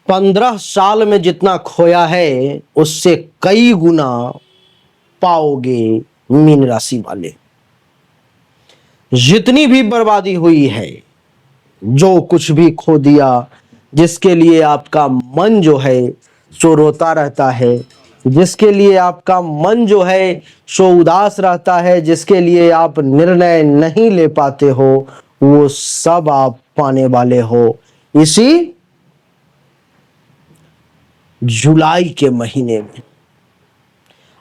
15 साल में जितना खोया है उससे कई गुना पाओगे मीन राशि वाले। जितनी भी बर्बादी हुई है, जो कुछ भी खो दिया, जिसके लिए आपका मन जो है सो रोता रहता है, जिसके लिए आपका मन जो है सो उदास रहता है, जिसके लिए आप निर्णय नहीं ले पाते हो, वो सब आप पाने वाले हो इसी जुलाई के महीने में।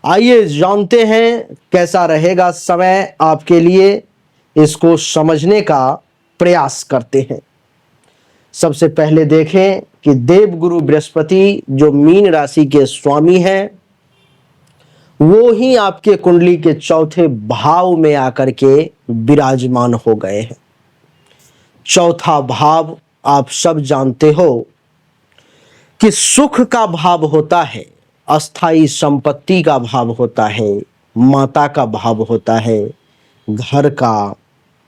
आइए जानते हैं कैसा रहेगा समय आपके लिए, इसको समझने का प्रयास करते हैं। सबसे पहले देखें कि देवगुरु बृहस्पति जो मीन राशि के स्वामी हैं, वो ही आपके कुंडली के चौथे भाव में आकर के विराजमान हो गए हैं। चौथा भाव आप सब जानते हो कि सुख का भाव होता है, अस्थाई संपत्ति का भाव होता है, माता का भाव होता है, घर का,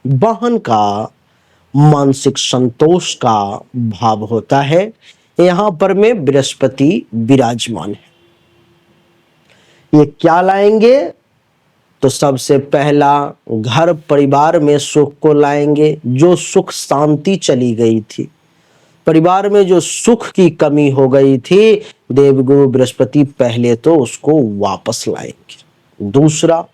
बहन का, मानसिक संतोष का भाव होता है। यहां पर में बृहस्पति विराजमान है। ये क्या लाएंगे? तो सबसे पहला घर परिवार में सुख को लाएंगे। जो सुख शांति चली गई थी, परिवार में जो सुख की कमी हो गई थी, देवगुरु बृहस्पति पहले तो उसको वापस लाएंगे। दूसरा,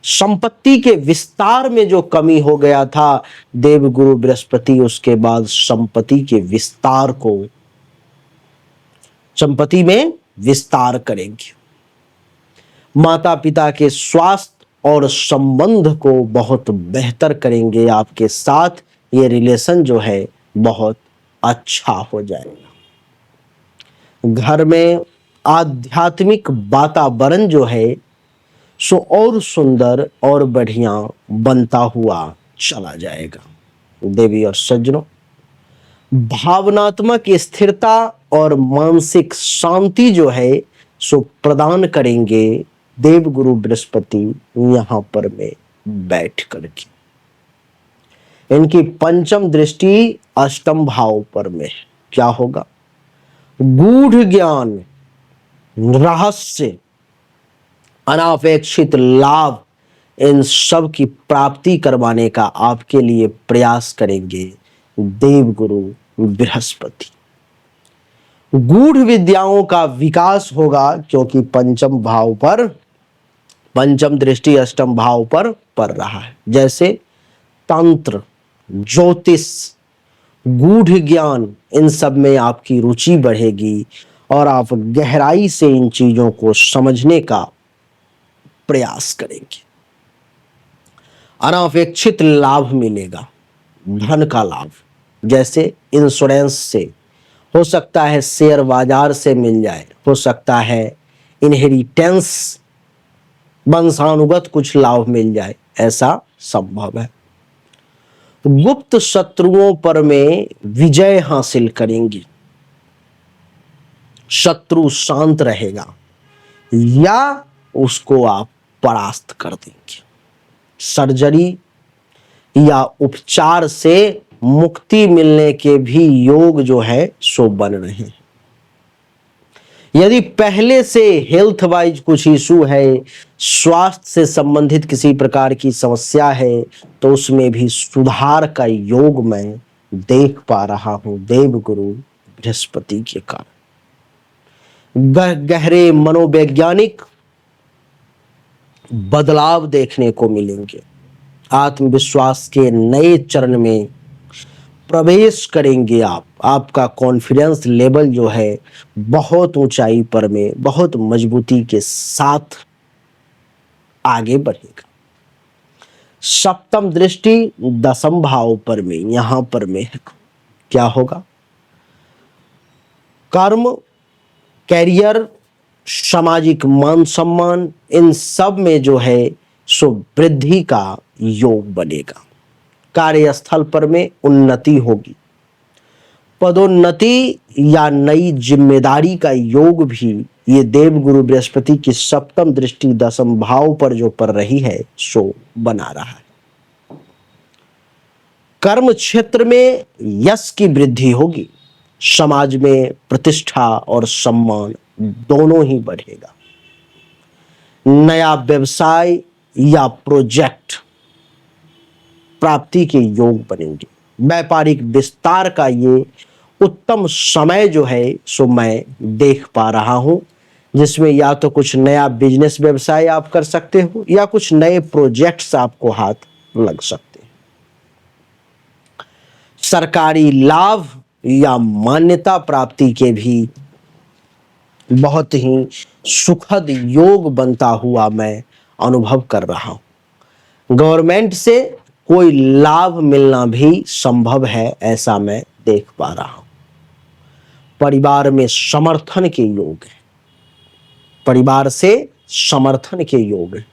संपत्ति के विस्तार में जो कमी हो गया था, देवगुरु बृहस्पति उसके बाद संपत्ति के विस्तार को, संपत्ति में विस्तार करेंगे। माता पिता के स्वास्थ्य और संबंध को बहुत बेहतर करेंगे। आपके साथ ये रिलेशन जो है बहुत अच्छा हो जाएगा। घर में आध्यात्मिक वातावरण जो है सो और सुंदर और बढ़िया बनता हुआ चला जाएगा। देवी और सज्जनों, भावनात्मक स्थिरता और मानसिक शांति जो है सो प्रदान करेंगे देवगुरु बृहस्पति यहां पर में बैठ करके। इनकी पंचम दृष्टि अष्टम भाव पर में है। क्या होगा? गूढ़ ज्ञान, रहस्य, अनापेक्षित लाभ, इन सब की प्राप्ति करवाने का आपके लिए प्रयास करेंगे देवगुरु बृहस्पति। गूढ़ विद्याओं का विकास होगा, क्योंकि पंचम भाव पर, पंचम दृष्टि अष्टम भाव पर पड़ रहा है। जैसे तंत्र, ज्योतिष, गूढ़ ज्ञान, इन सब में आपकी रुचि बढ़ेगी और आप गहराई से इन चीजों को समझने का प्रयास करेंगे। अनापेक्षित लाभ मिलेगा, धन का लाभ, जैसे इंश्योरेंस से, हो सकता है शेयर बाजार से मिल जाए, हो सकता है इनहेरिटेंस, वंशानुगत कुछ लाभ मिल जाए, ऐसा संभव है। गुप्त शत्रुओं पर में विजय हासिल करेंगे, शत्रु शांत रहेगा या उसको आप परास्त कर देंगे। सर्जरी या उपचार से मुक्ति मिलने के भी योग जो है सो बन रहे हैं। यदि पहले से हेल्थ वाइज कुछ इशू है, स्वास्थ्य से संबंधित किसी प्रकार की समस्या है, तो उसमें भी सुधार का योग मैं देख पा रहा हूं देवगुरु बृहस्पति के कारण। गहरे मनोवैज्ञानिक बदलाव देखने को मिलेंगे। आत्मविश्वास के नए चरण में प्रवेश करेंगे आप। आपका कॉन्फिडेंस लेवल जो है बहुत ऊंचाई पर में, बहुत मजबूती के साथ आगे बढ़ेगा। सप्तम दृष्टि दसम भाव पर में, यहां पर में है। क्या होगा? कर्म, कैरियर, सामाजिक मान सम्मान, इन सब में जो है सो वृद्धि का योग बनेगा। कार्यस्थल पर में उन्नति होगी, पदोन्नति या नई जिम्मेदारी का योग भी ये देवगुरु बृहस्पति की सप्तम दृष्टि दसम भाव पर जो पड़ रही है सो बना रहा है। कर्म क्षेत्र में यश की वृद्धि होगी, समाज में प्रतिष्ठा और सम्मान दोनों ही बढ़ेगा। नया व्यवसाय या प्रोजेक्ट प्राप्ति के योग बनेंगे। व्यापारिक विस्तार का ये उत्तम समय जो है सो मैं देख पा रहा हूं, जिसमें या तो कुछ नया बिजनेस व्यवसाय आप कर सकते हो या कुछ नए प्रोजेक्ट्स आपको हाथ लग सकते हैं। सरकारी लाभ या मान्यता प्राप्ति के भी बहुत ही सुखद योग बनता हुआ मैं अनुभव कर रहा हूं। गवर्नमेंट से कोई लाभ मिलना भी संभव है, ऐसा मैं देख पा रहा हूं। परिवार में समर्थन के योग है, परिवार से समर्थन के योग है।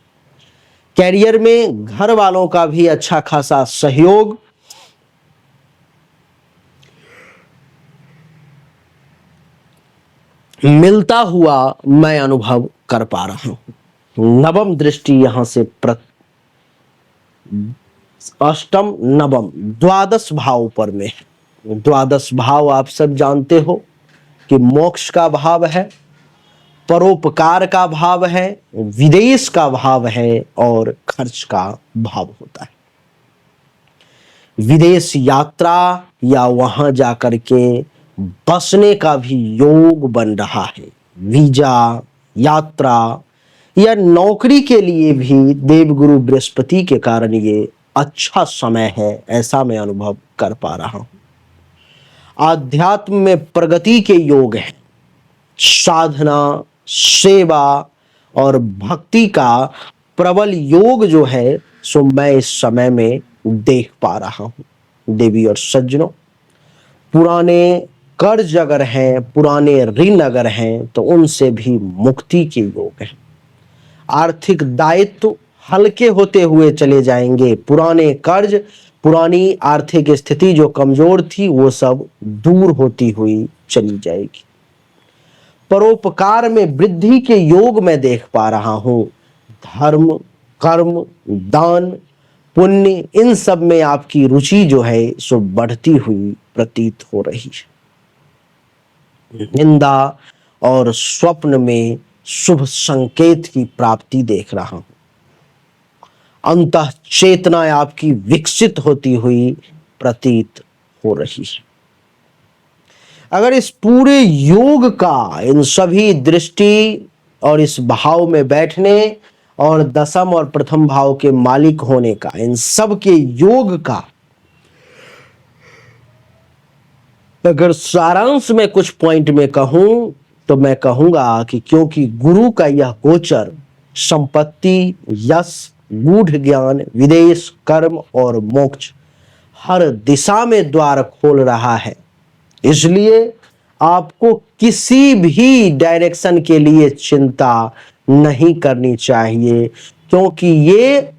कैरियर में घर वालों का भी अच्छा खासा सहयोग, मिलता हुआ मैं अनुभव कर पा रहा हूं। नवम दृष्टि यहां से अष्टम नवम द्वादश भाव पर में है। द्वादश भाव आप सब जानते हो कि मोक्ष का भाव है, परोपकार का भाव है, विदेश का भाव है और खर्च का भाव होता है। विदेश यात्रा या वहां जाकर के बसने का भी योग बन रहा है। वीजा, यात्रा या नौकरी के लिए भी देवगुरु बृहस्पति के कारण ये अच्छा समय है, ऐसा मैं अनुभव कर पा रहा हूं। आध्यात्म में प्रगति के योग है। साधना, सेवा और भक्ति का प्रबल योग जो है सो मैं इस समय में देख पा रहा हूं। देवी और सज्जनों, पुराने कर्ज अगर हैं, पुराने ऋण अगर हैं तो उनसे भी मुक्ति के योग है। आर्थिक दायित्व हल्के होते हुए चले जाएंगे। पुराने कर्ज, पुरानी आर्थिक स्थिति जो कमजोर थी वो सब दूर होती हुई चली जाएगी। परोपकार में वृद्धि के योग मैं देख पा रहा हूं। धर्म, कर्म, दान, पुण्य, इन सब में आपकी रुचि जो है सो बढ़ती हुई प्रतीत हो रही है। निंदा और स्वप्न में शुभ संकेत की प्राप्ति देख रहा हूं। अंतः चेतना आपकी विकसित होती हुई प्रतीत हो रही है। अगर इस पूरे योग का, इन सभी दृष्टि और इस भाव में बैठने और दशम और प्रथम भाव के मालिक होने का, इन सब के योग का अगर सारांश में कुछ पॉइंट में कहूं तो मैं कहूंगा कि क्योंकि गुरु का यह गोचर संपत्ति, यश, गूढ़ ज्ञान, विदेश, कर्म और मोक्ष हर दिशा में द्वार खोल रहा है, इसलिए आपको किसी भी डायरेक्शन के लिए चिंता नहीं करनी चाहिए, क्योंकि ये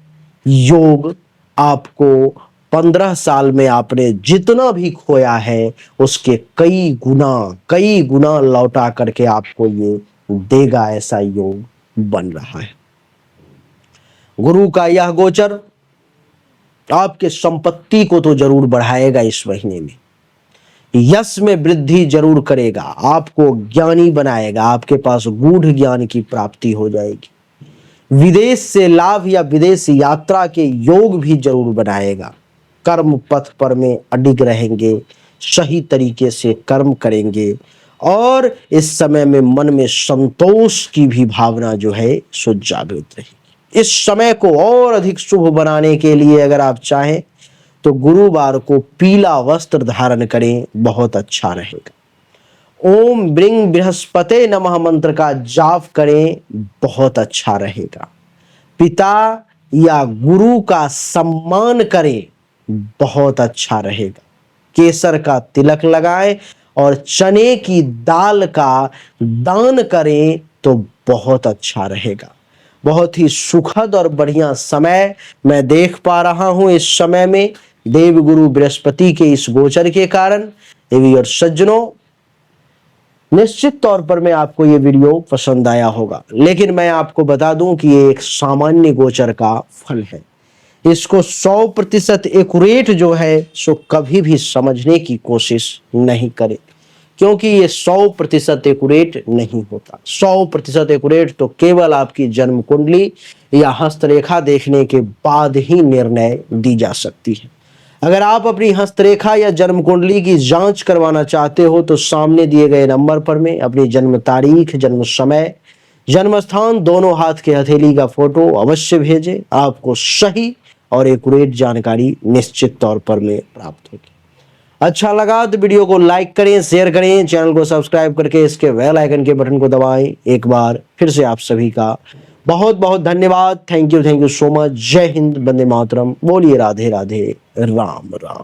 योग आपको 15 साल में आपने जितना भी खोया है उसके कई गुना लौटा करके आपको ये देगा, ऐसा योग बन रहा है। गुरु का यह गोचर आपके संपत्ति को तो जरूर बढ़ाएगा, इस महीने में यश में वृद्धि जरूर करेगा, आपको ज्ञानी बनाएगा, आपके पास गूढ़ ज्ञान की प्राप्ति हो जाएगी। विदेश से लाभ या विदेश यात्रा के योग भी जरूर बनाएगा। कर्म पथ पर में अडिग रहेंगे, सही तरीके से कर्म करेंगे और इस समय में मन में संतोष की भी भावना जो है सो जागृत रहेगी। इस समय को और अधिक शुभ बनाने के लिए अगर आप चाहें तो गुरुवार को पीला वस्त्र धारण करें, बहुत अच्छा रहेगा। ओम ब्रिंग बृहस्पते नमः मंत्र का जाप करें, बहुत अच्छा रहेगा। पिता या गुरु का सम्मान करें, बहुत अच्छा रहेगा। केसर का तिलक लगाएं और चने की दाल का दान करें तो बहुत अच्छा रहेगा। बहुत ही सुखद और बढ़िया समय मैं देख पा रहा हूं इस समय में देवगुरु बृहस्पति के इस गोचर के कारण। देवी और सज्जनों, निश्चित तौर पर मैं आपको ये वीडियो पसंद आया होगा, लेकिन मैं आपको बता दूं कि ये एक सामान्य गोचर का फल है। इसको 100% एक्यूरेट जो है सो कभी भी समझने की कोशिश नहीं करें, क्योंकि ये 100% एक्यूरेट नहीं होता। 100% एक्यूरेट तो केवल आपकी जन्म कुंडली या हस्तरेखा देखने के बाद ही निर्णय दी जा सकती है। अगर आप अपनी हस्तरेखा या जन्म कुंडली की जांच करवाना चाहते हो तो सामने दिए गए नंबर पर में अपनी जन्म तारीख, जन्म समय, जन्म स्थान, दोनों हाथ के हथेली का फोटो अवश्य भेजें। आपको सही और एक्यूरेट जानकारी निश्चित तौर पर में प्राप्त होगी। अच्छा लगा तो वीडियो को लाइक करें, शेयर करें, चैनल को सब्सक्राइब करके इसके बेल आइकन के बटन को दबाएं। एक बार फिर से आप सभी का बहुत बहुत धन्यवाद। Thank you so much. जय हिंद, वंदे मातरम। बोलिए राधे राधे, राम राम।